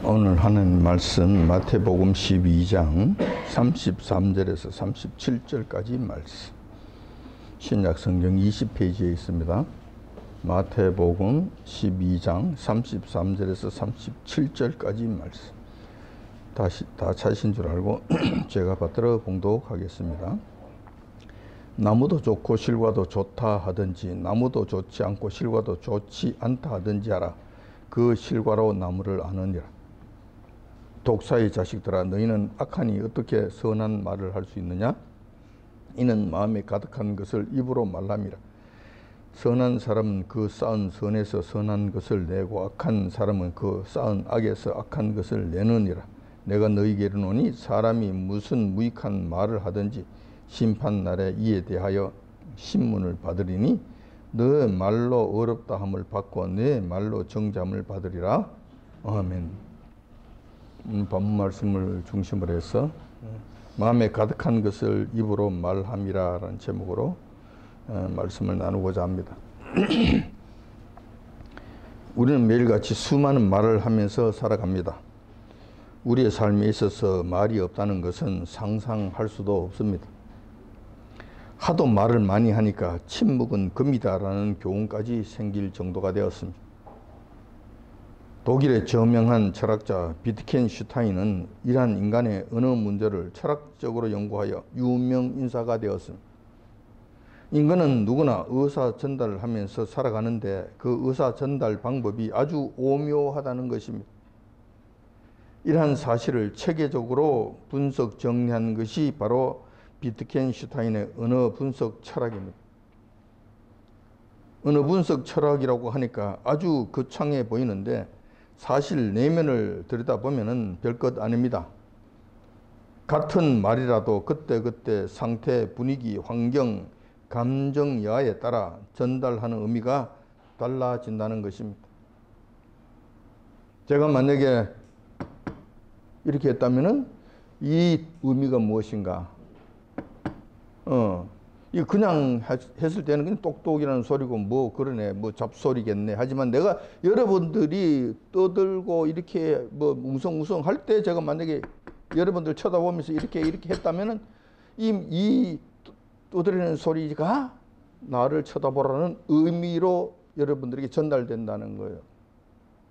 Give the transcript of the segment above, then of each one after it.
오늘 하는 말씀 마태복음 12장 33절에서 37절까지 말씀. 신약성경 20페이지에 있습니다. 마태복음 12장 33절에서 37절까지 말씀. 다 찾으신 줄 알고 제가 받들어 봉독하겠습니다. 나무도 좋고 실과도 좋다 하든지 나무도 좋지 않고 실과도 좋지 않다 하든지 하라. 그 실과로 나무를 아느니라. 독사의 자식들아, 너희는 악하니 어떻게 선한 말을 할 수 있느냐? 이는 마음에 가득한 것을 입으로 말함이라. 선한 사람은 그 쌓은 선에서 선한 것을 내고 악한 사람은 그 쌓은 악에서 악한 것을 내느니라. 내가 너희에게 이르노니 사람이 무슨 무익한 말을 하든지 심판날에 이에 대하여 신문을 받으리니 너 말로 어렵다 함을 받고 내 말로 정잠을 받으리라. 아멘. 본문 말씀을 중심으로 해서 마음에 가득한 것을 입으로 말함이라 라는 제목으로 말씀을 나누고자 합니다. 우리는 매일같이 수많은 말을 하면서 살아갑니다. 우리의 삶에 있어서 말이 없다는 것은 상상할 수도 없습니다. 하도 말을 많이 하니까 침묵은 금이다라는 교훈까지 생길 정도가 되었습니다. 독일의 저명한 철학자 비트겐슈타인은 이러한 인간의 언어 문제를 철학적으로 연구하여 유명 인사가 되었습니다. 인간은 누구나 의사 전달을 하면서 살아가는데 그 의사 전달 방법이 아주 오묘하다는 것입니다. 이러한 사실을 체계적으로 분석 정리한 것이 바로 비트겐슈타인의 언어 분석 철학입니다. 언어 분석 철학이라고 하니까 아주 거창해 보이는데 사실 내면을 들여다보면 별것 아닙니다. 같은 말이라도 그때그때 상태, 분위기, 환경, 감정 여하에 따라 전달하는 의미가 달라진다는 것입니다. 제가 만약에 이렇게 했다면 이 의미가 무엇인가? 이 그냥 했을 때는 그냥 똑똑이라는 소리고 뭐 그러네, 뭐 잡소리겠네. 하지만 내가 여러분들이 떠들고 이렇게 뭐 웅성웅성 할 때 제가 만약에 여러분들 쳐다보면서 이렇게 했다면은 이 떠들이는 소리가 나를 쳐다보라는 의미로 여러분들에게 전달된다는 거예요.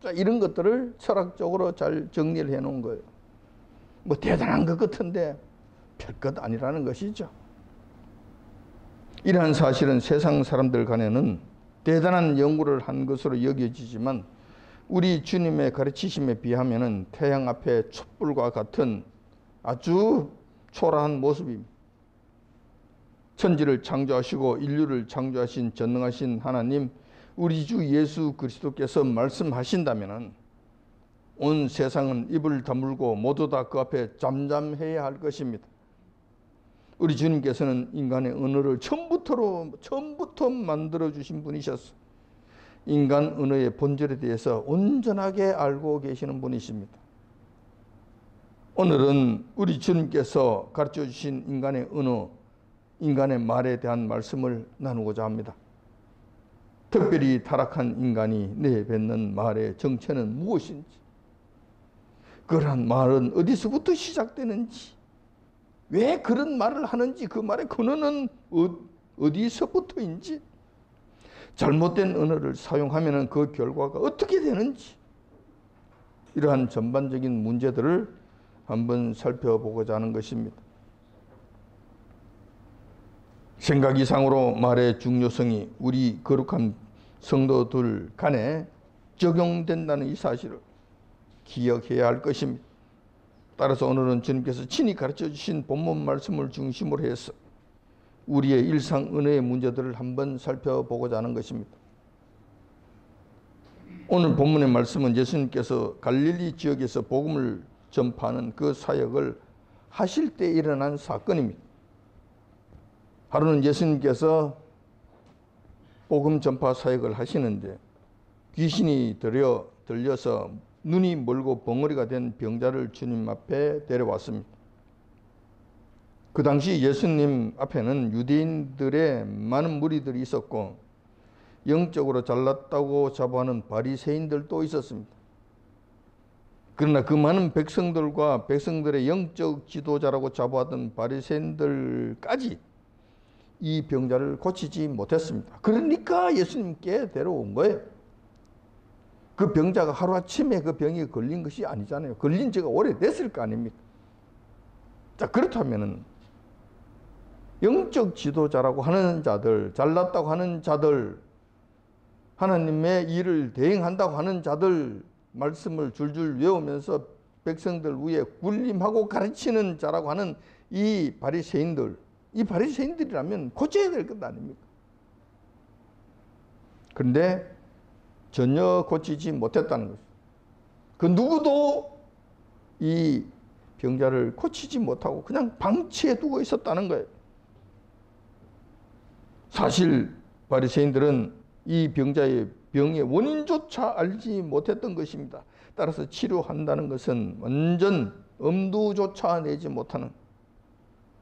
자, 이런 것들을 철학적으로 잘 정리를 해 놓은 거예요. 뭐 대단한 것 같은데 별것 아니라는 것이죠. 이러한 사실은 세상 사람들 간에는 대단한 연구를 한 것으로 여겨지지만 우리 주님의 가르치심에 비하면 태양 앞에 촛불과 같은 아주 초라한 모습입니다. 천지를 창조하시고 인류를 창조하신 전능하신 하나님, 우리 주 예수 그리스도께서 말씀하신다면 온 세상은 입을 다물고 모두 다 그 앞에 잠잠해야 할 것입니다. 우리 주님께서는 인간의 언어를 처음부터 만들어주신 분이셨어요. 인간 언어의 본질에 대해서 온전하게 알고 계시는 분이십니다. 오늘은 우리 주님께서 가르쳐주신 인간의 언어, 인간의 말에 대한 말씀을 나누고자 합니다. 특별히 타락한 인간이 내뱉는 말의 정체는 무엇인지, 그러한 말은 어디서부터 시작되는지, 왜 그런 말을 하는지, 그 말의 근원은 어디서부터인지, 잘못된 언어를 사용하면 그 결과가 어떻게 되는지, 이러한 전반적인 문제들을 한번 살펴보고자 하는 것입니다. 생각 이상으로 말의 중요성이 우리 거룩한 성도들 간에 적용된다는 이 사실을 기억해야 할 것입니다. 따라서 오늘은 주님께서 친히 가르쳐 주신 본문 말씀을 중심으로 해서 우리의 일상 은혜의 문제들을 한번 살펴보고자 하는 것입니다. 오늘 본문의 말씀은 예수님께서 갈릴리 지역에서 복음을 전파하는 그 사역을 하실 때 일어난 사건입니다. 하루는 예수님께서 복음 전파 사역을 하시는데 귀신이 들려서 눈이 멀고 벙어리가 된 병자를 주님 앞에 데려왔습니다. 그 당시 예수님 앞에는 유대인들의 많은 무리들이 있었고 영적으로 잘났다고 자부하는 바리새인들도 있었습니다. 그러나 그 많은 백성들과 백성들의 영적 지도자라고 자부하던 바리새인들까지 이 병자를 고치지 못했습니다. 그러니까 예수님께 데려온 거예요. 그 병자가 하루아침에 그 병이 걸린 것이 아니잖아요. 걸린 지가 오래됐을 거 아닙니까? 자, 그렇다면은 영적 지도자라고 하는 자들, 잘났다고 하는 자들, 하나님의 일을 대행한다고 하는 자들 말씀을 줄줄 외우면서 백성들 위에 군림하고 가르치는 자라고 하는 이 바리새인들, 이 바리새인들이라면 고쳐야 될 것 아닙니까? 그런데 전혀 고치지 못했다는 것입니다. 그 누구도 이 병자를 고치지 못하고 그냥 방치해 두고 있었다는 거예요. 사실 바리새인들은 이 병자의 병의 원인조차 알지 못했던 것입니다. 따라서 치료한다는 것은 완전 엄두조차 내지 못하는,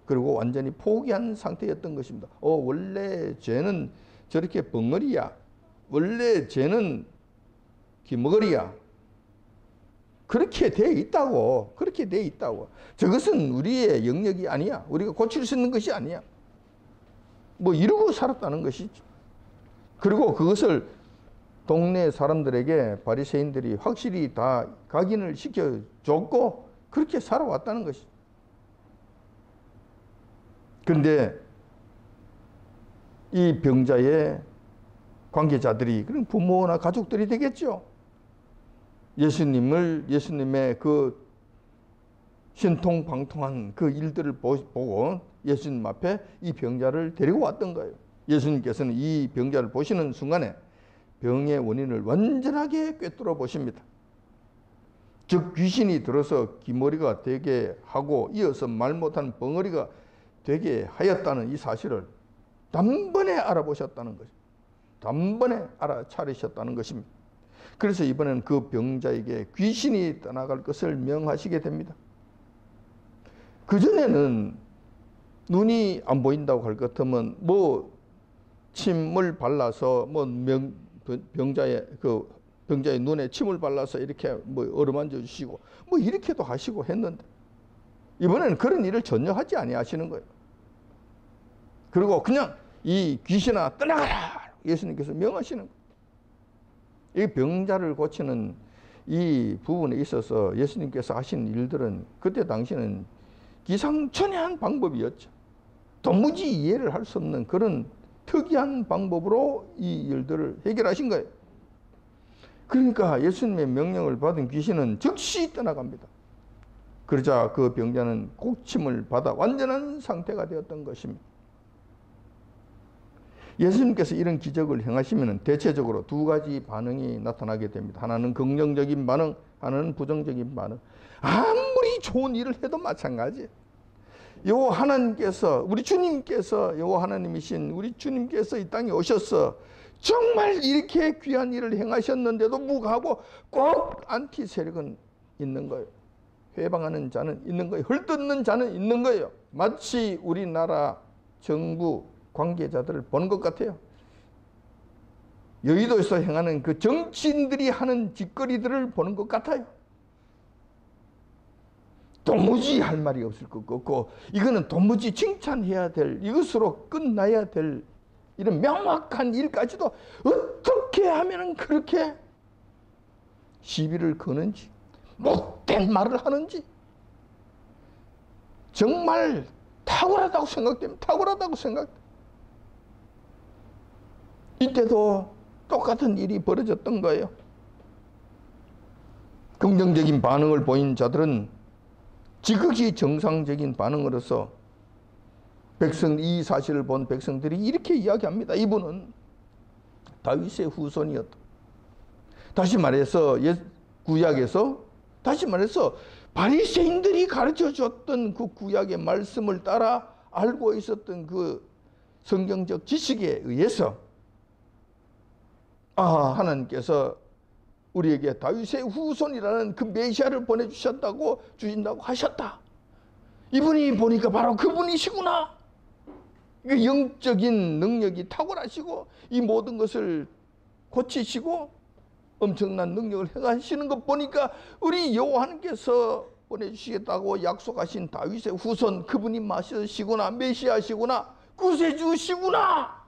그리고 완전히 포기한 상태였던 것입니다. 원래 쟤는 저렇게 벙어리야. 원래 쟤는 기머거리야. 그렇게 돼 있다고. 그렇게 돼 있다고. 저것은 우리의 영역이 아니야. 우리가 고칠 수 있는 것이 아니야. 뭐 이러고 살았다는 것이죠. 그리고 그것을 동네 사람들에게 바리새인들이 확실히 다 각인을 시켜줬고 그렇게 살아왔다는 것이죠. 그런데 이 병자의 관계자들이, 그럼 부모나 가족들이 되겠죠. 예수님의 그 신통방통한 그 일들을 보고 예수님 앞에 이 병자를 데리고 왔던 거예요. 예수님께서는 이 병자를 보시는 순간에 병의 원인을 완전하게 꿰뚫어 보십니다. 즉 귀신이 들어서 기머리가 되게 하고 이어서 말 못하는 벙어리가 되게 하였다는 이 사실을 단번에 알아보셨다는 것입니다. 단번에 알아차리셨다는 것입니다. 그래서 이번에는 그 병자에게 귀신이 떠나갈 것을 명하시게 됩니다. 그전에는 눈이 안 보인다고 할 것 같으면 침을 발라서 병자의 눈에 침을 발라서 이렇게 어루만져 주시고 이렇게도 하시고 했는데 이번에는 그런 일을 전혀 하지 아니하시는 거예요. 그리고 그냥 이 귀신아 떠나가라 예수님께서 명하시는 거예요. 이 병자를 고치는 이 부분에 있어서 예수님께서 하신 일들은 그때 당시는 기상천외한 방법이었죠. 도무지 이해를 할 수 없는 그런 특이한 방법으로 이 일들을 해결하신 거예요. 그러니까 예수님의 명령을 받은 귀신은 즉시 떠나갑니다. 그러자 그 병자는 고침을 받아 완전한 상태가 되었던 것입니다. 예수님께서 이런 기적을 행하시면 대체적으로 두 가지 반응이 나타나게 됩니다. 하나는 긍정적인 반응, 하나는 부정적인 반응. 아무리 좋은 일을 해도 마찬가지예요. 우리 주님께서 하나님이신 우리 주님께서 이 땅에 오셔서 정말 이렇게 귀한 일을 행하셨는데도 불구하고 꼭 안티 세력은 있는 거예요. 회방하는 자는 있는 거예요. 헐뜯는 자는 있는 거예요. 마치 우리나라 정부 관계자들을 보는 것 같아요. 여의도에서 행하는 그 정치인들이 하는 짓거리들을 보는 것 같아요. 도무지 할 말이 없을 것 같고 이거는 도무지 칭찬해야 될, 이것으로 끝나야 될 이런 명확한 일까지도 어떻게 하면 그렇게 시비를 거는지, 못된 말을 하는지 정말 탁월하다고 생각됩니다. 탁월하다고 생각됩니다. 이때도 똑같은 일이 벌어졌던 거예요. 긍정적인 반응을 보인 자들은 지극히 정상적인 반응으로서 이 사실을 본 백성들이 이렇게 이야기합니다. 이분은 다윗의 후손이었다. 다시 말해서 구약에서 바리새인들이 가르쳐줬던 그 구약의 말씀을 따라 알고 있었던 그 성경적 지식에 의해서 하나님께서 우리에게 다윗의 후손이라는 그 메시아를 보내주신다고 하셨다. 이분이 보니까 바로 그분이시구나. 영적인 능력이 탁월하시고 이 모든 것을 고치시고 엄청난 능력을 행하시는 것 보니까 우리 여호와께서 보내주시겠다고 약속하신 다윗의 후손, 그분이 마시시구나, 메시아시구나, 구세주시구나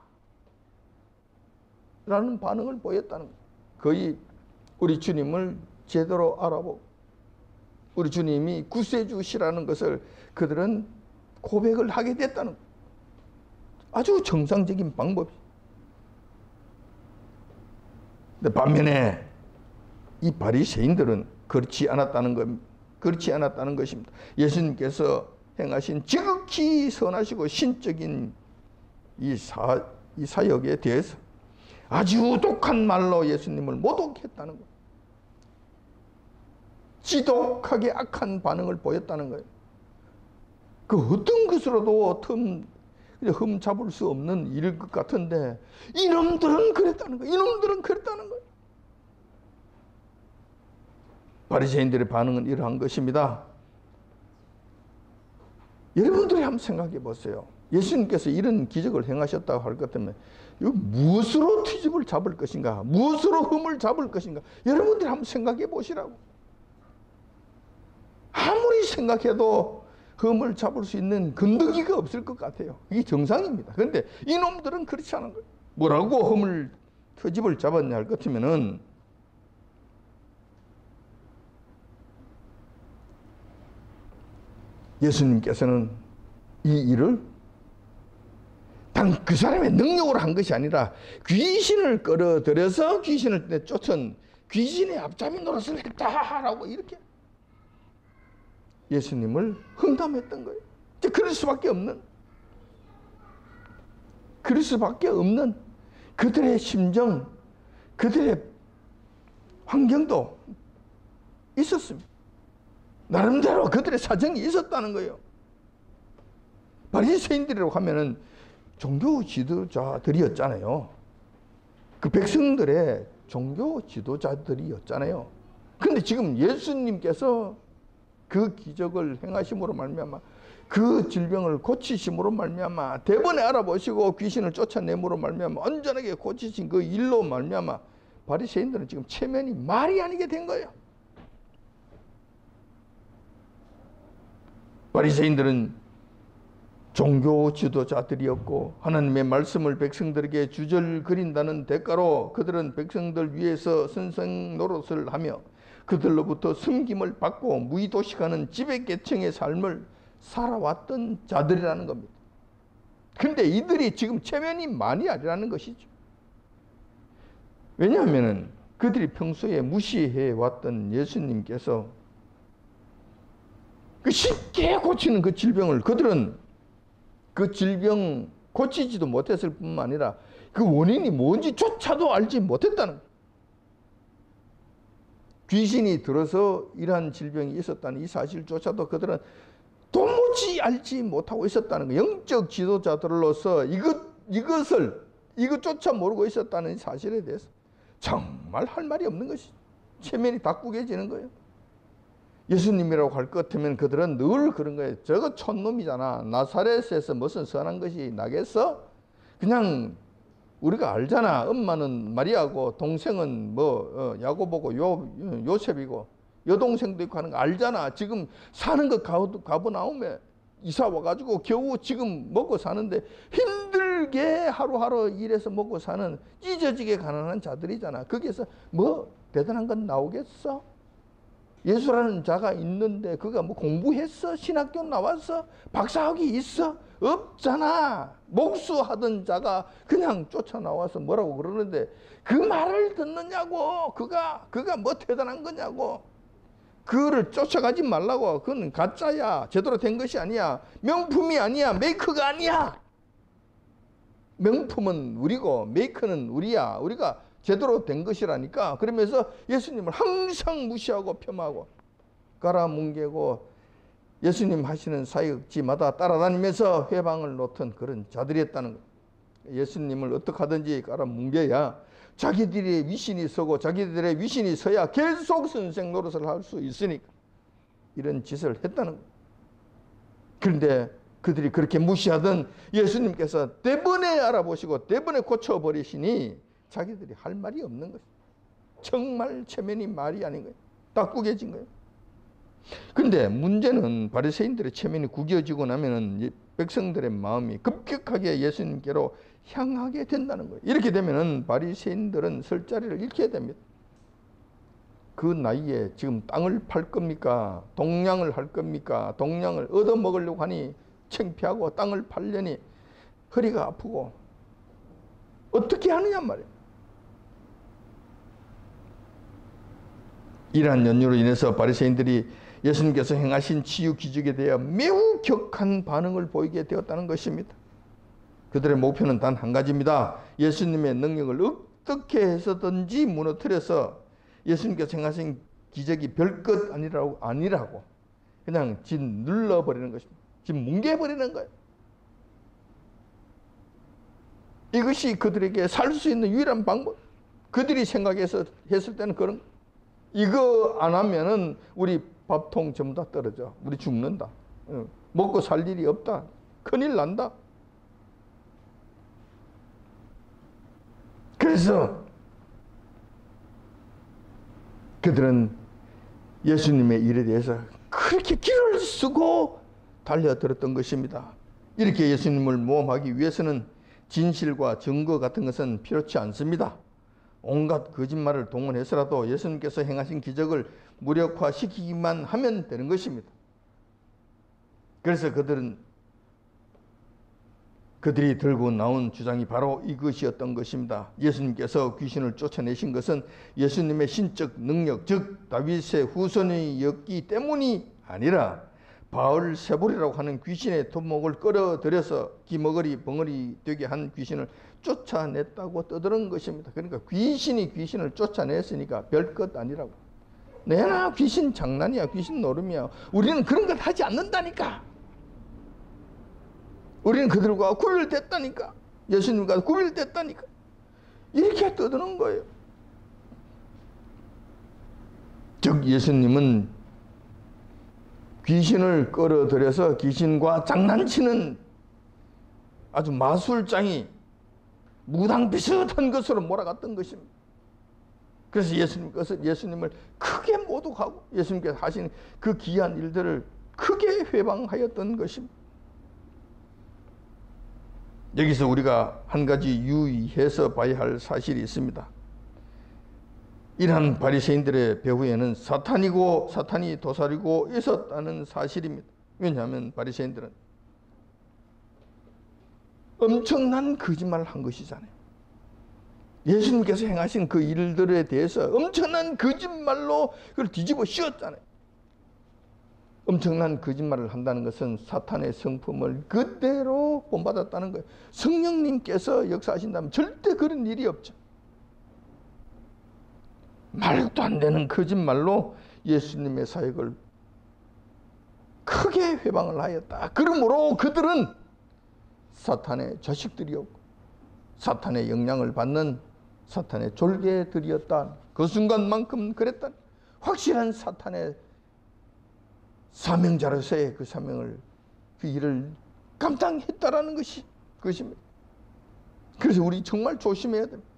라는 반응을 보였다는 거예요. 거의 우리 주님을 제대로 알아보고 우리 주님이 구세주시라는 것을 그들은 고백을 하게 됐다는 거예요. 아주 정상적인 방법이에요. 근데 반면에 이 바리새인들은 그렇지 않았다는 것입니다. 예수님께서 행하신 지극히 선하시고 신적인 이 사역에 대해서 아주 독한 말로 예수님을 모독했다는 거예요. 지독하게 악한 반응을 보였다는 거예요. 그 어떤 것으로도 흠 잡을 수 없는 일일 것 같은데 이놈들은 그랬다는 거예요. 이놈들은 그랬다는 거예요. 바리새인들의 반응은 이러한 것입니다. 여러분들이 한번 생각해 보세요. 예수님께서 이런 기적을 행하셨다고 할 것 같으면 이거 무엇으로 트집을 잡을 것인가? 무엇으로 흠을 잡을 것인가? 여러분들이 한번 생각해 보시라고. 아무리 생각해도 흠을 잡을 수 있는 건더기가 없을 것 같아요. 이게 정상입니다. 그런데 이놈들은 그렇지 않은 거예요. 뭐라고 트집을 잡았냐 할 것 같으면은 예수님께서는 이 일을 단 그 사람의 능력으로 한 것이 아니라 귀신을 끌어들여서 귀신을 내쫓은 귀신의 앞잡이 노릇을 했다라고 이렇게 예수님을 험담했던 거예요. 그럴 수밖에 없는 그들의 심정, 그들의 환경도 있었습니다. 나름대로 그들의 사정이 있었다는 거예요. 바리새인들이라고 하면은 종교 지도자들이었잖아요. 그 백성들의 종교 지도자들이었잖아요. 근데 지금 예수님께서 그 기적을 행하심으로 말미암아 그 질병을 고치심으로 말미암아 대번에 알아보시고 귀신을 쫓아내므로 말미암아 온전하게 고치신 그 일로 말미암아 바리새인들은 지금 체면이 말이 아니게 된 거예요. 바리새인들은 종교 지도자들이었고 하나님의 말씀을 백성들에게 주절거린다는 대가로 그들은 백성들 위해서 선생 노릇을 하며 그들로부터 섬김을 받고 무의도식하는 지배계층의 삶을 살아왔던 자들이라는 겁니다. 근데 이들이 지금 체면이 많이 아니라는 것이죠. 왜냐하면 그들이 평소에 무시해왔던 예수님께서 그 쉽게 고치는 그 질병을 그들은 그 질병 고치지도 못했을 뿐만 아니라 그 원인이 뭔지조차도 알지 못했다는 거예요. 귀신이 들어서 이러한 질병이 있었다는 이 사실조차도 그들은 도무지 알지 못하고 있었다는 거예요. 영적 지도자들로서 이것조차 모르고 있었다는 사실에 대해서 정말 할 말이 없는 것이죠. 체면이 다 구겨지는 거예요. 예수님이라고 할 것 같으면 그들은 늘 그런 거예요. 저거 촌놈이잖아. 나사렛에서 무슨 선한 것이 나겠어? 그냥 우리가 알잖아. 엄마는 마리아고 동생은 야고보고 요셉이고 여동생도 있고 하는 거 알잖아. 지금 사는 거 가버나움에 이사 와가지고 겨우 지금 먹고 사는데 힘들게 하루하루 일해서 먹고 사는 찢어지게 가난한 자들이잖아. 거기에서 뭐 대단한 건 나오겠어? 예수라는 자가 있는데 그가 뭐 공부했어? 신학교 나왔어? 박사학위 있어? 없잖아. 목수하던 자가 그냥 쫓아나와서 뭐라고 그러는데 그 말을 듣느냐고. 그가 뭐 대단한 거냐고. 그를 쫓아가지 말라고. 그건 가짜야. 제대로 된 것이 아니야. 명품이 아니야. 메이커가 아니야. 명품은 우리고 메이커는 우리야. 우리가 제대로 된 것이라니까. 그러면서 예수님을 항상 무시하고 폄하하고 깔아뭉개고 예수님 하시는 사역지마다 따라다니면서 회방을 놓던 그런 자들이었다는 거예요. 예수님을 어떻게 하든지 깔아뭉개야 자기들의 위신이 서고 자기들의 위신이 서야 계속 선생 노릇을 할 수 있으니까 이런 짓을 했다는 거예요. 그런데 그들이 그렇게 무시하던 예수님께서 대번에 알아보시고 대번에 고쳐버리시니 자기들이 할 말이 없는 것이죠. 정말 체면이 말이 아닌 거예요. 다 구겨진 거예요. 근데 문제는 바리새인들의 체면이 구겨지고 나면은 백성들의 마음이 급격하게 예수님께로 향하게 된다는 거예요. 이렇게 되면은 바리새인들은 설 자리를 잃게 됩니다. 그 나이에 지금 땅을 팔 겁니까? 동량을 할 겁니까? 동량을 얻어먹으려고 하니 창피하고 땅을 팔려니 허리가 아프고 어떻게 하느냐 말이에요. 이러한 연유로 인해서 바리새인들이 예수님께서 행하신 치유 기적에 대해 매우 격한 반응을 보이게 되었다는 것입니다. 그들의 목표는 단 한 가지입니다. 예수님의 능력을 어떻게 해서든지 무너뜨려서 예수님께서 행하신 기적이 별것 아니라고 그냥 진 눌러버리는 것입니다. 진 뭉개버리는 거예요. 이것이 그들에게 살 수 있는 유일한 방법. 그들이 생각해서 했을 때는 그런 이거 안 하면은 우리 밥통 전부 다 떨어져. 우리 죽는다. 먹고 살 일이 없다. 큰일 난다. 그래서 그들은 예수님의 일에 대해서 그렇게 기를 쓰고 달려들었던 것입니다. 이렇게 예수님을 모함하기 위해서는 진실과 증거 같은 것은 필요치 않습니다. 온갖 거짓말을 동원해서라도 예수님께서 행하신 기적을 무력화시키기만 하면 되는 것입니다. 그래서 그들이 들고 나온 주장이 바로 이것이었던 것입니다. 예수님께서 귀신을 쫓아내신 것은 예수님의 신적 능력, 즉 다윗의 후손이었기 때문이 아니라 바알세불이라고 하는 귀신의 토목을 끌어들여서 기머거리 벙어리 되게 한 귀신을 쫓아냈다고 떠드는 것입니다. 그러니까 귀신이 귀신을 쫓아냈으니까 별것 아니라고. 내나 귀신 장난이야, 귀신 노름이야. 우리는 그런 것 하지 않는다니까. 우리는 그들과 구별됐다니까. 예수님과 구별됐다니까. 이렇게 떠드는 거예요. 즉 예수님은 귀신을 끌어들여서 귀신과 장난치는 아주 마술장이 무당 비슷한 것으로 몰아갔던 것입니다. 그래서 예수님을 크게 모독하고 예수님께서 하신 그 귀한 일들을 크게 회방하였던 것입니다. 여기서 우리가 한 가지 유의해서 봐야 할 사실이 있습니다. 이러한 바리새인들의 배후에는 사탄이 도사리고 있었다는 사실입니다. 왜냐하면 바리새인들은 엄청난 거짓말을 한 것이잖아요. 예수님께서 행하신 그 일들에 대해서 엄청난 거짓말로 그걸 뒤집어 씌웠잖아요. 엄청난 거짓말을 한다는 것은 사탄의 성품을 그대로 본받았다는 거예요. 성령님께서 역사하신다면 절대 그런 일이 없죠. 말도 안 되는 거짓말로 예수님의 사역을 크게 회방을 하였다. 그러므로 그들은 사탄의 자식들이었고 사탄의 영향을 받는 사탄의 졸개들이었다. 그 순간만큼 그랬다. 확실한 사탄의 사명자로서의 그 사명을, 그 일을 감당했다라는 것입니다. 그래서 우리 정말 조심해야 됩니다.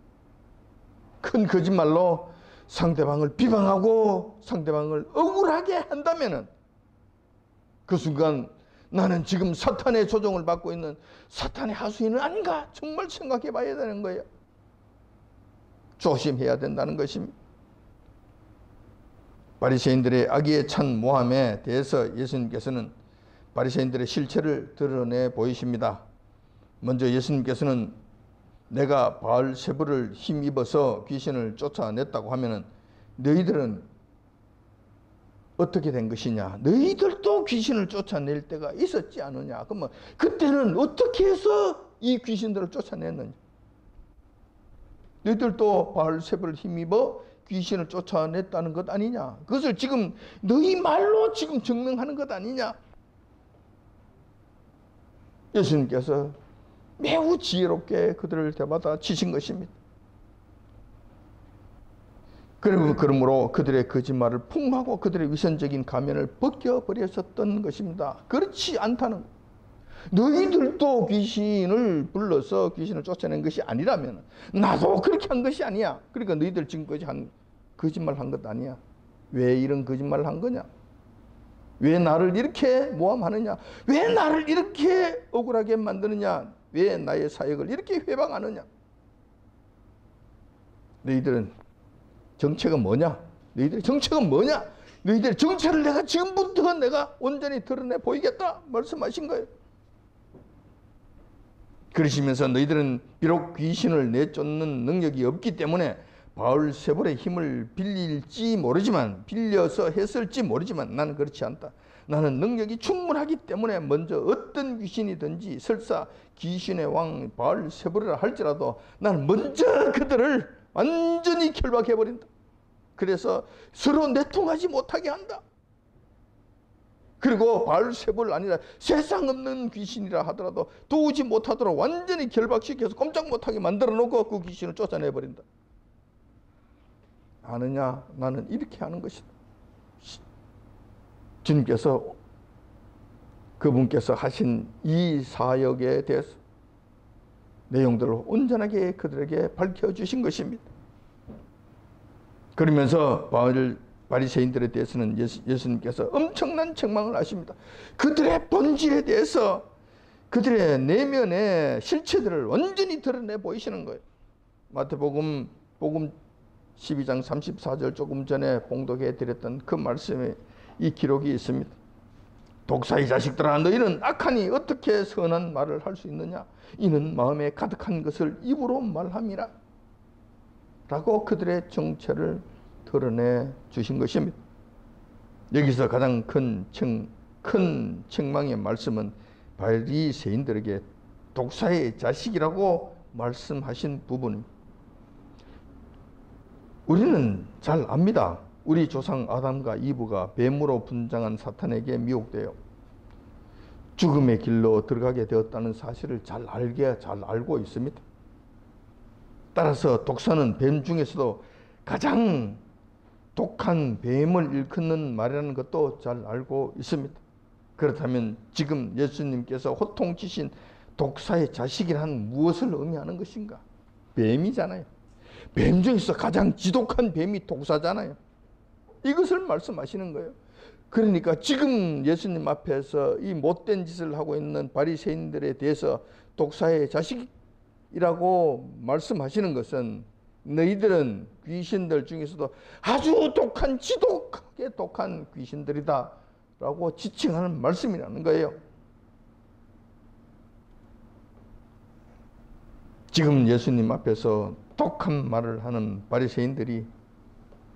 큰 거짓말로 상대방을 비방하고 상대방을 억울하게 한다면은 그 순간 나는 지금 사탄의 조종을 받고 있는 사탄의 하수인은 아닌가 정말 생각해 봐야 되는 거예요. 조심해야 된다는 것입니다. 바리새인들의 악의에 찬 모함에 대해서 예수님께서는 바리새인들의 실체를 드러내 보이십니다. 먼저 예수님께서는 내가 바알세불을 힘입어서 귀신을 쫓아냈다고 하면은 너희들은 어떻게 된 것이냐? 너희들도 귀신을 쫓아낼 때가 있었지 않느냐? 그러면 그때는 어떻게 해서 이 귀신들을 쫓아냈느냐? 너희들도 바알세불을 힘입어 귀신을 쫓아냈다는 것 아니냐? 그것을 지금 너희 말로 지금 증명하는 것 아니냐? 예수님께서 매우 지혜롭게 그들을 대받아 치신 것입니다. 그러므로 그들의 거짓말을 폭로하고 그들의 위선적인 가면을 벗겨버렸었던 것입니다. 그렇지 않다는 것. 너희들도 귀신을 불러서 귀신을 쫓아낸 것이 아니라면 나도 그렇게 한 것이 아니야. 그러니까 너희들 지금까지 한 거짓말 한 것 아니야. 왜 이런 거짓말을 한 거냐? 왜 나를 이렇게 모함하느냐? 왜 나를 이렇게 억울하게 만드느냐? 왜 나의 사역을 이렇게 회방하느냐? 너희들은 정체가 뭐냐? 너희들의 정체가 뭐냐? 너희들의 정체를 내가 지금부터 내가 온전히 드러내 보이겠다 말씀하신 거예요. 그러시면서 너희들은 비록 귀신을 내쫓는 능력이 없기 때문에 바울세볼의 힘을 빌릴지 모르지만, 빌려서 했을지 모르지만 나는 그렇지 않다. 나는 능력이 충분하기 때문에 먼저 어떤 귀신이든지 설사 귀신의 왕 바울세볼이라 할지라도 나는 먼저 그들을 완전히 결박해버린다. 그래서 서로 내통하지 못하게 한다. 그리고 바울세볼 아니라 세상 없는 귀신이라 하더라도 도우지 못하도록 완전히 결박시켜서 꼼짝 못하게 만들어 놓고 그 귀신을 쫓아내버린다. 아느냐? 나는 이렇게 하는 것이다. 주님께서 그분께서 하신 이 사역에 대해서 내용들을 온전하게 그들에게 밝혀주신 것입니다. 그러면서 바리새인들에 대해서는 예수님께서 엄청난 책망을 하십니다. 그들의 본질에 대해서 그들의 내면의 실체들을 완전히 드러내 보이시는 거예요. 마태복음 12장 34절 조금 전에 봉독해 드렸던 그 말씀에 이 기록이 있습니다. 독사의 자식들아, 너희는 악하니 어떻게 선한 말을 할 수 있느냐? 이는 마음에 가득한 것을 입으로 말함이라. 라고 그들의 정체를 드러내 주신 것입니다. 여기서 가장 큰 책망의 말씀은 바리새인들에게 독사의 자식이라고 말씀하신 부분입니다. 우리는 잘 압니다. 우리 조상 아담과 이브가 뱀으로 분장한 사탄에게 미혹되어 죽음의 길로 들어가게 되었다는 사실을 잘 알고 있습니다. 따라서 독사는 뱀 중에서도 가장 독한 뱀을 일컫는 말이라는 것도 잘 알고 있습니다. 그렇다면 지금 예수님께서 호통치신 독사의 자식이란 무엇을 의미하는 것인가? 뱀이잖아요. 뱀 중에서 가장 지독한 뱀이 독사잖아요. 이것을 말씀하시는 거예요. 그러니까 지금 예수님 앞에서 이 못된 짓을 하고 있는 바리새인들에 대해서 독사의 자식이라고 말씀하시는 것은 너희들은 귀신들 중에서도 아주 독한, 지독하게 독한 귀신들이다 라고 지칭하는 말씀이라는 거예요. 지금 예수님 앞에서 독한 말을 하는 바리새인들이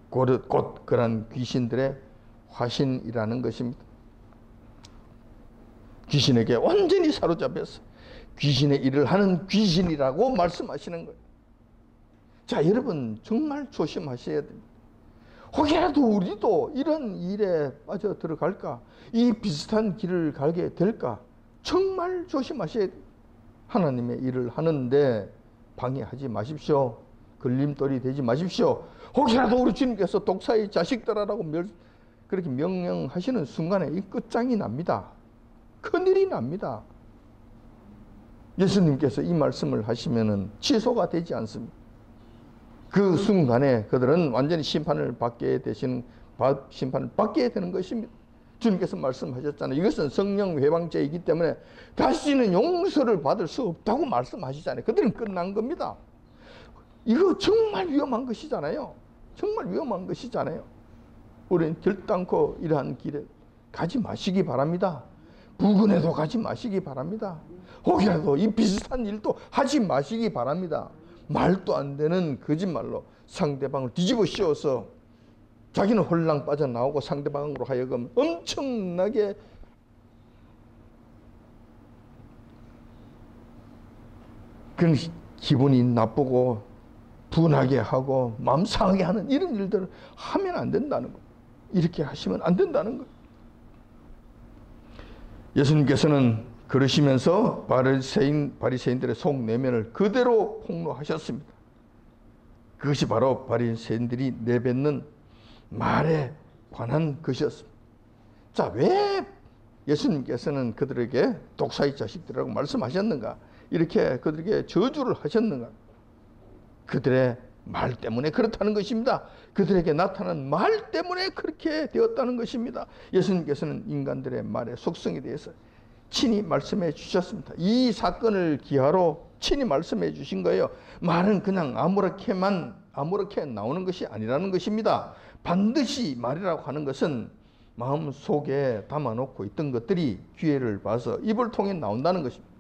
곧 그런 귀신들의 화신이라는 것입니다. 귀신에게 완전히 사로잡혀서 귀신의 일을 하는 귀신이라고 말씀하시는 거예요. 자, 여러분 정말 조심하셔야 됩니다. 혹여라도 우리도 이런 일에 빠져 들어갈까? 이 비슷한 길을 가게 될까? 정말 조심하셔야 돼요. 하나님의 일을 하는데 방해하지 마십시오. 걸림돌이 되지 마십시오. 혹시라도 우리 주님께서 독사의 자식들아라고 그렇게 명령하시는 순간에 이 끝장이 납니다. 큰일이 납니다. 예수님께서 이 말씀을 하시면은 취소가 되지 않습니다. 그 순간에 그들은 완전히 심판을 받게 되는 것입니다. 주님께서 말씀하셨잖아요. 이것은 성령 회방죄이기 때문에 다시는 용서를 받을 수 없다고 말씀하시잖아요. 그들은 끝난 겁니다. 이거 정말 위험한 것이잖아요. 정말 위험한 것이잖아요. 우리는 결단코 이러한 길에 가지 마시기 바랍니다. 부근에도 가지 마시기 바랍니다. 혹이라도 이 비슷한 일도 하지 마시기 바랍니다. 말도 안 되는 거짓말로 상대방을 뒤집어 씌워서 자기는 홀랑 빠져나오고 상대방으로 하여금 엄청나게 그런 기분이 나쁘고 분하게 하고 마음 상하게 하는 이런 일들을 하면 안 된다는 거예요. 이렇게 하시면 안 된다는 거예요. 예수님께서는 그러시면서 바리새인들의 속 내면을 그대로 폭로하셨습니다. 그것이 바로 바리새인들이 내뱉는 말에 관한 것이었습니다. 자, 왜 예수님께서는 그들에게 독사의 자식들이라고 말씀하셨는가? 이렇게 그들에게 저주를 하셨는가? 그들의 말 때문에 그렇다는 것입니다. 그들에게 나타난 말 때문에 그렇게 되었다는 것입니다. 예수님께서는 인간들의 말의 속성에 대해서 친히 말씀해 주셨습니다. 이 사건을 기하로 친히 말씀해 주신 거예요. 말은 그냥 아무렇게 나오는 것이 아니라는 것입니다. 반드시 말이라고 하는 것은 마음 속에 담아놓고 있던 것들이 기회를 봐서 입을 통해 나온다는 것입니다.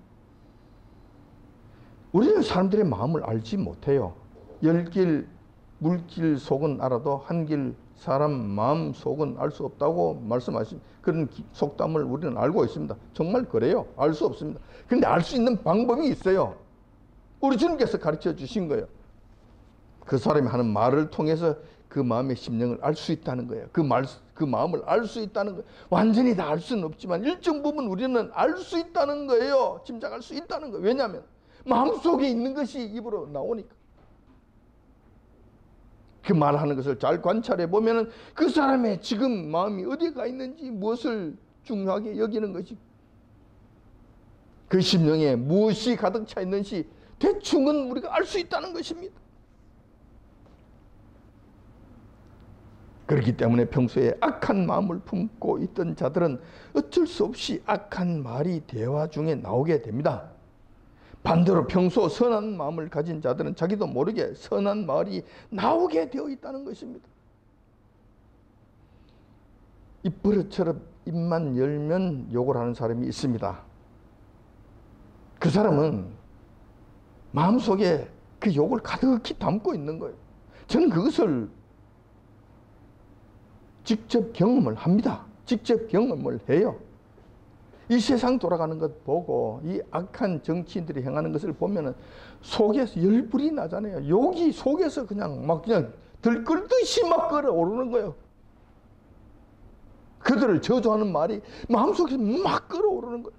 우리는 사람들의 마음을 알지 못해요. 열길 물길 속은 알아도 한길 사람 마음 속은 알 수 없다고 말씀하신 그런 속담을 우리는 알고 있습니다. 정말 그래요. 알 수 없습니다. 그런데 알 수 있는 방법이 있어요. 우리 주님께서 가르쳐 주신 거예요. 그 사람이 하는 말을 통해서 그 마음의 심령을 알 수 있다는 거예요. 그 마음을 알 수 있다는 거예요. 완전히 다 알 수는 없지만 일정 부분 우리는 알 수 있다는 거예요. 짐작할 수 있다는 거예요. 왜냐하면 마음속에 있는 것이 입으로 나오니까. 그 말하는 것을 잘 관찰해 보면은 그 사람의 지금 마음이 어디에 가 있는지, 무엇을 중요하게 여기는 것이, 그 심령에 무엇이 가득 차 있는지 대충은 우리가 알 수 있다는 것입니다. 그렇기 때문에 평소에 악한 마음을 품고 있던 자들은 어쩔 수 없이 악한 말이 대화 중에 나오게 됩니다. 반대로 평소 선한 마음을 가진 자들은 자기도 모르게 선한 말이 나오게 되어 있다는 것입니다. 입버릇처럼 입만 열면 욕을 하는 사람이 있습니다. 그 사람은 마음속에 그 욕을 가득히 담고 있는 거예요. 저는 그것을 직접 경험을 합니다. 직접 경험을 해요. 이 세상 돌아가는 것 보고 이 악한 정치인들이 행하는 것을 보면은 속에서 열불이 나잖아요. 욕이 속에서 그냥 들끓듯이 막 끓어오르는 거예요. 그들을 저주하는 말이 마음속에서 막 끓어오르는 거예요.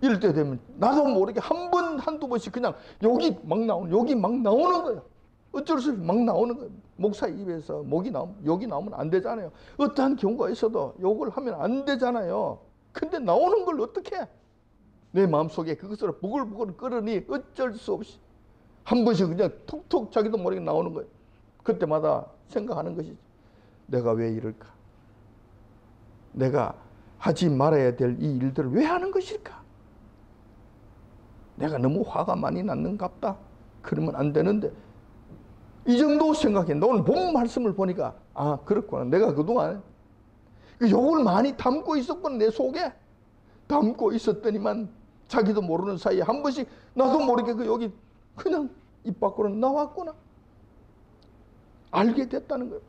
이럴 때 되면 나도 모르게 한 번, 한두 번씩 그냥 욕이 막 나오는 거예요. 어쩔 수 없이 막 나오는 거예요. 목사 입에서 욕이 나오면 안 되잖아요. 어떠한 경우가 있어도 욕을 하면 안 되잖아요. 근데 나오는 걸 어떻게 해? 내 마음속에 그것을 부글부글 끓으니 어쩔 수 없이 한 번씩 그냥 툭툭 자기도 모르게 나오는 거예요. 그때마다 생각하는 것이죠. 내가 왜 이럴까? 내가 하지 말아야 될 이 일들을 왜 하는 것일까? 내가 너무 화가 많이 났는갑다. 그러면 안 되는데 이 정도 생각했는데 오늘 본 말씀을 보니까 아 그렇구나. 내가 그동안 그 욕을 많이 담고 있었구나. 내 속에 담고 있었더니만 자기도 모르는 사이에 한 번씩 나도 모르게 그 욕이 그냥 입 밖으로 나왔구나. 알게 됐다는 거예요.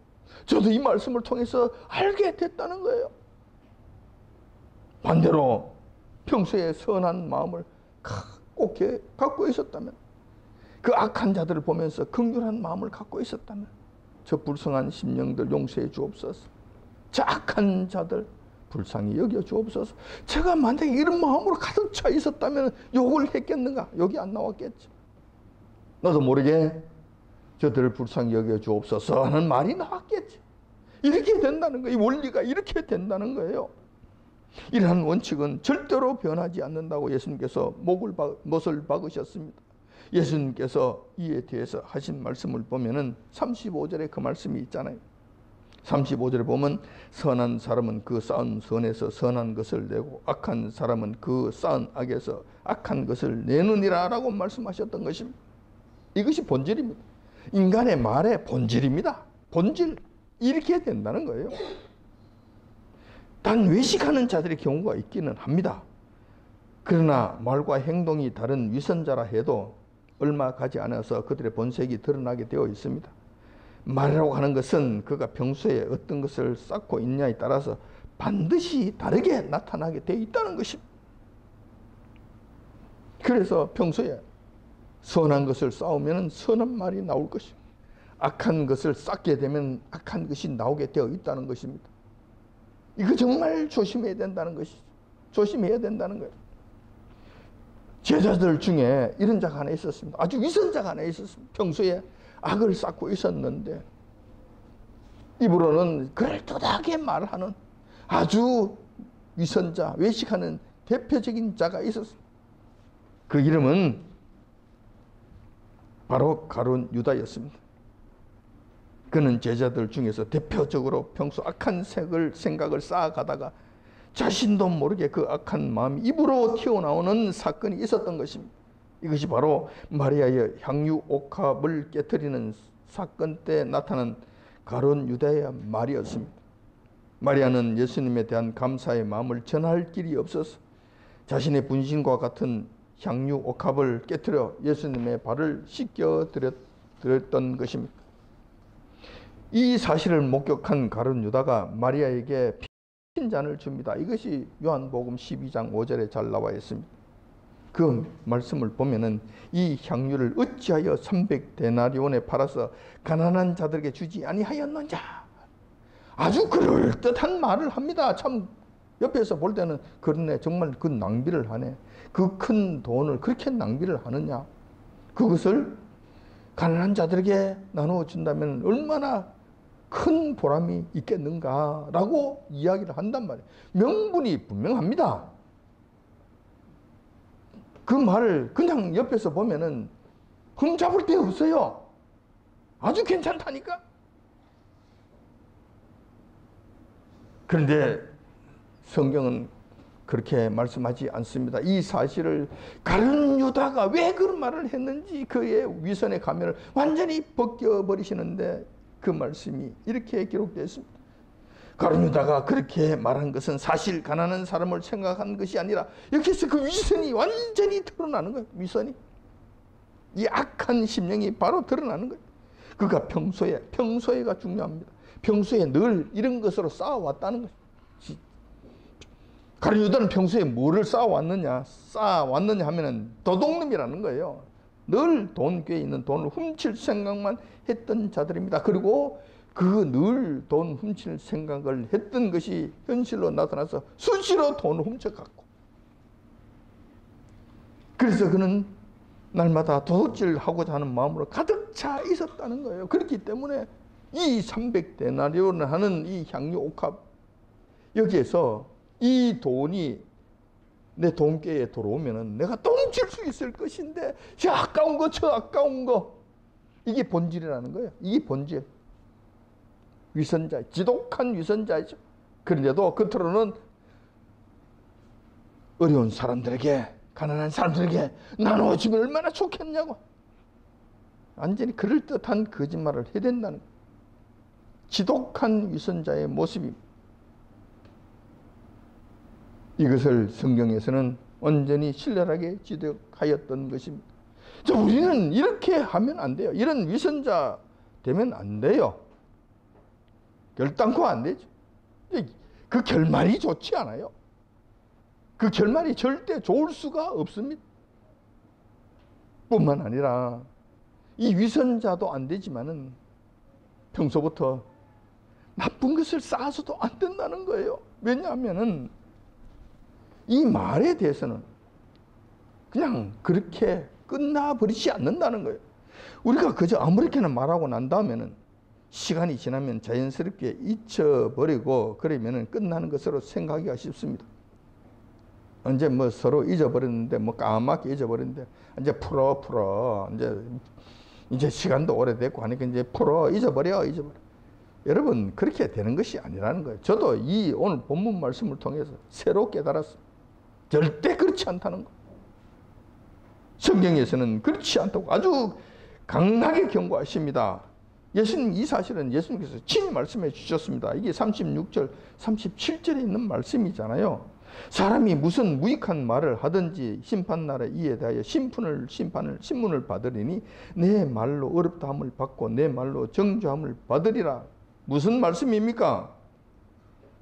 저도 이 말씀을 통해서 알게 됐다는 거예요. 반대로 평소에 선한 마음을 꼭 갖고 있었다면, 그 악한 자들을 보면서 긍휼한 마음을 갖고 있었다면 저 불쌍한 심령들 용서해 주옵소서. 저 악한 자들 불쌍히 여겨 주옵소서. 제가 만약에 이런 마음으로 가득 차 있었다면 욕을 했겠는가? 욕이 안 나왔겠죠. 나도 모르게 저들을 불쌍히 여겨 주옵소서 하는 말이 나왔겠죠. 이렇게 된다는 거예요. 이 원리가 이렇게 된다는 거예요. 이러한 원칙은 절대로 변하지 않는다고 예수님께서 못을 박으셨습니다. 예수님께서 이에 대해서 하신 말씀을 보면은 35절에 그 말씀이 있잖아요. 35절에 보면 선한 사람은 그 쌓은 선에서 선한 것을 내고 악한 사람은 그 쌓은 악에서 악한 것을 내느니라 라고 말씀하셨던 것입니다. 이것이 본질입니다. 인간의 말의 본질입니다. 본질. 이렇게 된다는 거예요. 단 외식하는 자들의 경우가 있기는 합니다. 그러나 말과 행동이 다른 위선자라 해도 얼마 가지 않아서 그들의 본색이 드러나게 되어 있습니다. 말이라고 하는 것은 그가 평소에 어떤 것을 쌓고 있냐에 따라서 반드시 다르게 나타나게 되어 있다는 것입니다. 그래서 평소에 선한 것을 쌓으면 선한 말이 나올 것입니다. 악한 것을 쌓게 되면 악한 것이 나오게 되어 있다는 것입니다. 이거 정말 조심해야 된다는 것이죠. 조심해야 된다는 거예요. 제자들 중에 이런 자가 하나 있었습니다. 아주 위선자가 하나 있었습니다. 평소에 악을 쌓고 있었는데 입으로는 그럴듯하게 말하는 아주 위선자, 외식하는 대표적인 자가 있었습니다. 그 이름은 바로 가룟 유다였습니다. 그는 제자들 중에서 대표적으로 평소 악한 생각을 쌓아가다가 자신도 모르게 그 악한 마음이 입으로 튀어나오는 사건이 있었던 것입니다. 이것이 바로 마리아의 향유 옥합을 깨뜨리는 사건 때 나타난 가룟 유다의 말이었습니다. 마리아는 예수님에 대한 감사의 마음을 전할 길이 없어서 자신의 분신과 같은 향유 옥합을 깨뜨려 예수님의 발을 씻겨 드렸던 것입니다. 이 사실을 목격한 가룟 유다가 마리아에게 핀잔을 줍니다. 이것이 요한복음 12장 5절에 잘 나와 있습니다. 그 말씀을 보면은 이 향유를 어찌하여 300데나리온에 팔아서 가난한 자들에게 주지 아니하였느냐. 아주 그럴듯한 말을 합니다. 참 옆에서 볼 때는 그러네, 정말 그 낭비를 하네. 그 큰 돈을 그렇게 낭비를 하느냐. 그것을 가난한 자들에게 나누어 준다면 얼마나 큰 보람이 있겠는가라고 이야기를 한단 말이에요. 명분이 분명합니다. 그 말을 그냥 옆에서 보면은 흠잡을 데 없어요. 아주 괜찮다니까. 그런데 성경은 그렇게 말씀하지 않습니다. 이 사실을 가룟 유다가 왜 그런 말을 했는지 그의 위선의 가면을 완전히 벗겨버리시는데 그 말씀이 이렇게 기록되어 있습니다. 가룟 유다가 그렇게 말한 것은 사실 가난한 사람을 생각한 것이 아니라 여기서 그 위선이 완전히 드러나는 거예요. 위선이. 이 악한 심령이 바로 드러나는 거예요. 그가 평소에가 중요합니다. 평소에 늘 이런 것으로 싸워왔다는 거예요. 가룟 유다는 평소에 뭐를 쌓아왔느냐 하면은 도둑놈이라는 거예요. 늘 돈 꾀에 있는 돈을 훔칠 생각만 했던 자들입니다. 그리고 그 늘 돈 훔칠 생각을 했던 것이 현실로 나타나서 수시로 돈을 훔쳐갔고, 그래서 그는 날마다 도둑질하고자 하는 마음으로 가득 차 있었다는 거예요. 그렇기 때문에 이 300데나리온을 하는 이 향유 옥합, 여기에서 이 돈이 내 돈깨에 들어오면은 내가 똥칠 수 있을 것인데, 저 아까운 거, 이게 본질이라는 거예요. 이게 본질. 위선자, 지독한 위선자이죠. 그런데도 겉으로는 어려운 사람들에게, 가난한 사람들에게 나눠주면 얼마나 좋겠냐고. 완전히 그럴듯한 거짓말을 해야 된다는 거예요. 지독한 위선자의 모습입니다. 이것을 성경에서는 완전히 신랄하게 지적하였던 것입니다. 우리는 이렇게 하면 안 돼요. 이런 위선자 되면 안 돼요. 결단코 안 되죠. 그 결말이 좋지 않아요. 그 결말이 절대 좋을 수가 없습니다. 뿐만 아니라 이 위선자도 안 되지만은 평소부터 나쁜 것을 쌓아서도 안 된다는 거예요. 왜냐하면은 이 말에 대해서는 그냥 그렇게 끝나버리지 않는다는 거예요. 우리가 그저 아무렇게나 말하고 난 다음에는 시간이 지나면 자연스럽게 잊혀버리고 그러면은 끝나는 것으로 생각하기가 쉽습니다. 언제 뭐 서로 잊어버렸는데, 뭐 까맣게 잊어버렸는데, 이제 풀어. 이제 시간도 오래됐고 하니까 이제 잊어버려. 여러분, 그렇게 되는 것이 아니라는 거예요. 저도 이 오늘 본문 말씀을 통해서 새로 깨달았습니다. 절대 그렇지 않다는 거. 성경에서는 그렇지 않다고 아주 강하게 경고하십니다. 이 사실은 예수님께서 친히 말씀해 주셨습니다. 이게 36절, 37절에 있는 말씀이잖아요. 사람이 무슨 무익한 말을 하든지 심판날에 이에 대하여 신문을 받으리니 내 말로 어렵다함을 받고 내 말로 정죄함을 받으리라. 무슨 말씀입니까?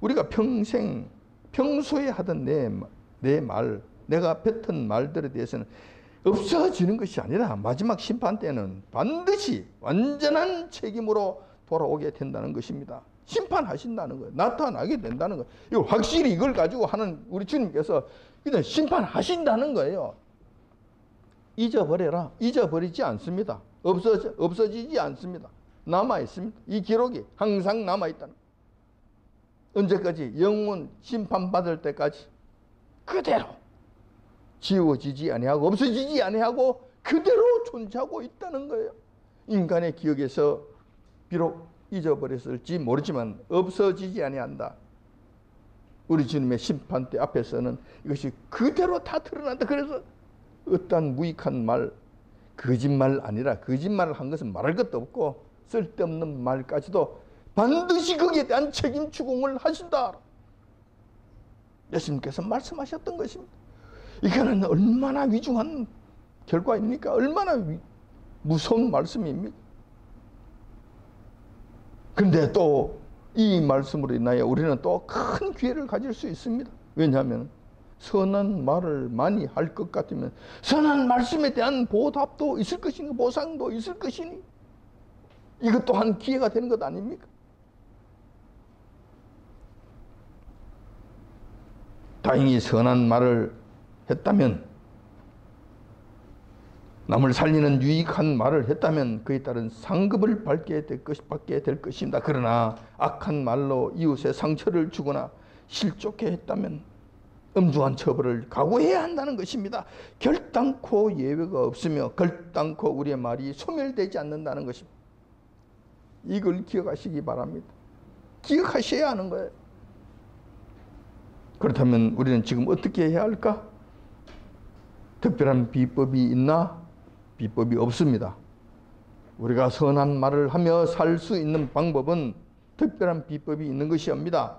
우리가 평소에 하던 내 말, 내가 뱉은 말들에 대해서는 없어지는 것이 아니라 마지막 심판 때는 반드시 완전한 책임으로 돌아오게 된다는 것입니다. 심판하신다는 거예요. 나타나게 된다는 거예요. 이걸 확실히 이걸 가지고 하는 우리 주님께서 그냥 심판하신다는 거예요. 잊어버려라. 잊어버리지 않습니다. 없어지지 않습니다. 남아있습니다. 이 기록이 항상 남아있다는 거예요. 언제까지? 영원 심판받을 때까지 그대로 지워지지 아니하고 없어지지 아니하고 그대로 존재하고 있다는 거예요. 인간의 기억에서 비록 잊어버렸을지 모르지만 없어지지 아니한다. 우리 주님의 심판대 앞에서는 이것이 그대로 다 드러난다. 그래서 어떠한 무익한 말, 거짓말 아니라 거짓말을 한 것은 말할 것도 없고 쓸데없는 말까지도 반드시 거기에 대한 책임 추궁을 하신다. 예수님께서 말씀하셨던 것입니다. 이거는 얼마나 위중한 결과입니까? 얼마나 무서운 말씀입니까? 근데 또 이 말씀으로 인하여 우리는 또 큰 기회를 가질 수 있습니다. 왜냐하면 선한 말을 많이 할 것 같으면 선한 말씀에 대한 보답도 있을 것이니 보상도 있을 것이니 이것 또한 기회가 되는 것 아닙니까? 다행히 선한 말을 했다면, 남을 살리는 유익한 말을 했다면 그에 따른 상급을 받게 될 것입니다. 그러나 악한 말로 이웃에 상처를 주거나 실족해 했다면 엄중한 처벌을 각오해야 한다는 것입니다. 결단코 예외가 없으며 결단코 우리의 말이 소멸되지 않는다는 것입니다. 이걸 기억하시기 바랍니다. 기억하셔야 하는 거예요. 그렇다면 우리는 지금 어떻게 해야 할까? 특별한 비법이 있나? 비법이 없습니다. 우리가 선한 말을 하며 살 수 있는 방법은 특별한 비법이 있는 것이 아닙니다.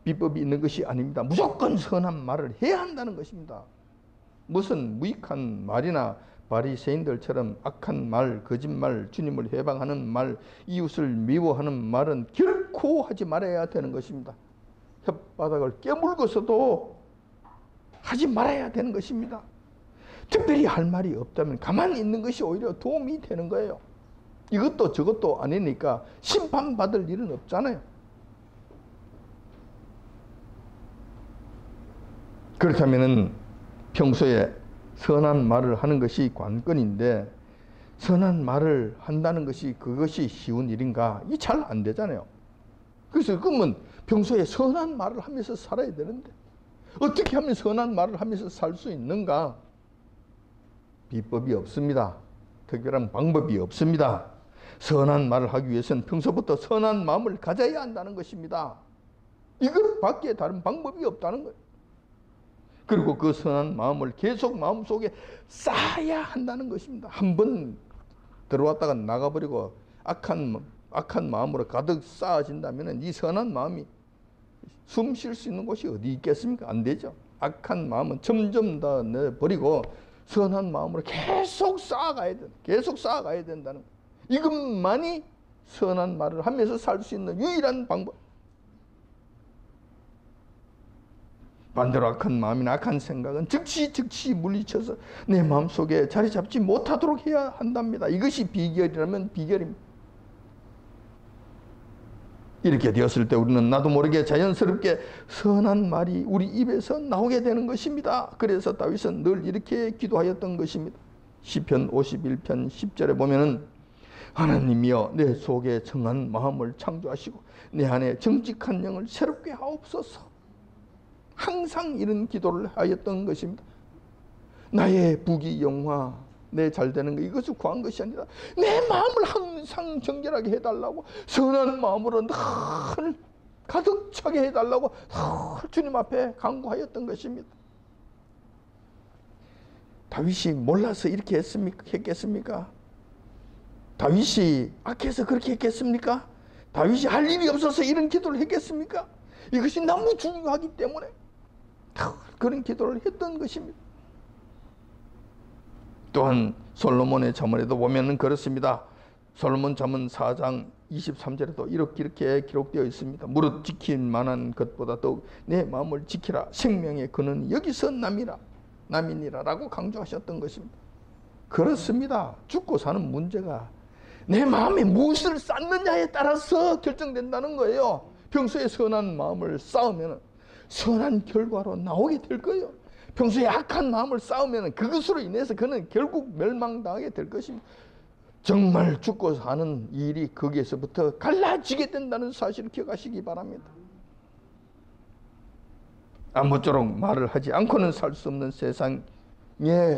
비법이 있는 것이 아닙니다. 무조건 선한 말을 해야 한다는 것입니다. 무슨 무익한 말이나 바리새인들처럼 악한 말, 거짓말, 주님을 해방하는 말, 이웃을 미워하는 말은 결코 하지 말아야 되는 것입니다. 혓바닥을 깨물고서도 하지 말아야 되는 것입니다. 특별히 할 말이 없다면 가만히 있는 것이 오히려 도움이 되는 거예요. 이것도 저것도 아니니까 심판받을 일은 없잖아요. 그렇다면 평소에 선한 말을 하는 것이 관건인데 선한 말을 한다는 것이 그것이 쉬운 일인가? 이게 잘 안 되잖아요. 그래서 그러면 평소에 선한 말을 하면서 살아야 되는데 어떻게 하면 선한 말을 하면서 살 수 있는가? 비법이 없습니다. 특별한 방법이 없습니다. 선한 말을 하기 위해서는 평소부터 선한 마음을 가져야 한다는 것입니다. 이것 밖에 다른 방법이 없다는 거예요. 그리고 그 선한 마음을 계속 마음속에 쌓아야 한다는 것입니다. 한번 들어왔다가 나가버리고 악한 마음으로 가득 쌓아진다면 이 선한 마음이 숨 쉴 수 있는 곳이 어디 있겠습니까? 안 되죠. 악한 마음은 점점 더 내버리고 선한 마음으로 계속 쌓아가야 된다. 계속 쌓아가야 된다는 거예요. 이것만이 선한 말을 하면서 살 수 있는 유일한 방법. 반대로 악한 마음이나 악한 생각은 즉시 물리쳐서 내 마음속에 자리 잡지 못하도록 해야 한답니다. 이것이 비결이라면 비결입니다. 이렇게 되었을 때 우리는 나도 모르게 자연스럽게 선한 말이 우리 입에서 나오게 되는 것입니다. 그래서 다윗은 늘 이렇게 기도하였던 것입니다. 시편 51편 10절에 보면은 하나님이여 내 속에 정한 마음을 창조하시고 내 안에 정직한 영을 새롭게 하옵소서. 항상 이런 기도를 하였던 것입니다. 나의 부귀영화 내 잘되는 것 이것을 구한 것이 아니라 내 마음을 항상 정결하게 해달라고 선한 마음으로 늘 가득 차게 해달라고 늘 주님 앞에 간구하였던 것입니다. 다윗이 몰라서 이렇게 했겠습니까? 다윗이 악해서 그렇게 했겠습니까? 다윗이 할 일이 없어서 이런 기도를 했겠습니까? 이것이 너무 중요하기 때문에 그런 기도를 했던 것입니다. 또한 솔로몬의 잠언에도 보면은 그렇습니다. 솔로몬 잠언 4장 23절에도 이렇게 기록되어 있습니다. 무릇 지킬 만한 것보다 더욱 내 마음을 지키라. 생명의 근원이 여기서 남이니라 라고 강조하셨던 것입니다. 그렇습니다. 죽고 사는 문제가 내 마음에 무엇을 쌓느냐에 따라서 결정된다는 거예요. 평소에 선한 마음을 쌓으면 선한 결과로 나오게 될 거예요. 평소에 악한 마음을 쌓으면 그것으로 인해서 그는 결국 멸망당하게 될 것입니다. 정말 죽고 사는 일이 거기에서부터 갈라지게 된다는 사실을 기억하시기 바랍니다. 아무쪼록 말을 하지 않고는 살 수 없는 세상에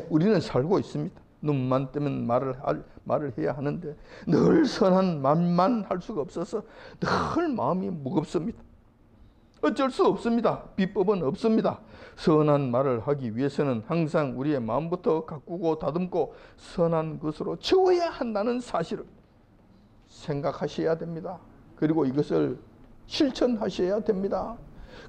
우리는 살고 있습니다. 눈만 뜨면 말을 해야 하는데 늘 선한 말만 할 수가 없어서 늘 마음이 무겁습니다. 어쩔 수 없습니다. 비법은 없습니다. 선한 말을 하기 위해서는 항상 우리의 마음부터 가꾸고 다듬고 선한 것으로 채워야 한다는 사실을 생각하셔야 됩니다. 그리고 이것을 실천하셔야 됩니다.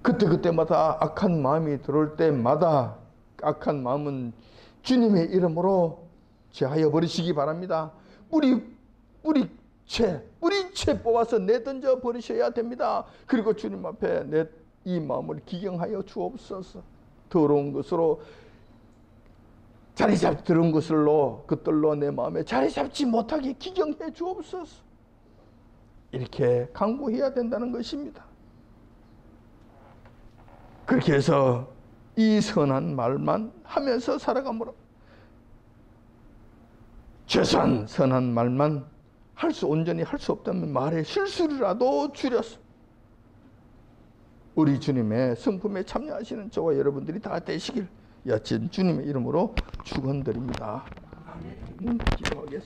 그때마다 악한 마음이 들어올 때마다 악한 마음은 주님의 이름으로 제하여 버리시기 바랍니다. 뿌리채 뽑아서 내던져 버리셔야 됩니다. 그리고 주님 앞에 내 이 마음을 기경하여 주옵소서. 더러운 것으로 더러운 것으로 그들로 내 마음에 자리 잡지 못하게 기경해 주옵소서. 이렇게 간구해야 된다는 것입니다. 그렇게 해서 이 선한 말만 하면서 살아가므로 최소한 선한 말만 온전히 할 수 없다면 말의 실수라도 줄여서 우리 주님의 성품에 참여하시는 저와 여러분들이 다 되시길 야친 주님의 이름으로 축원드립니다. 기도하겠습니다.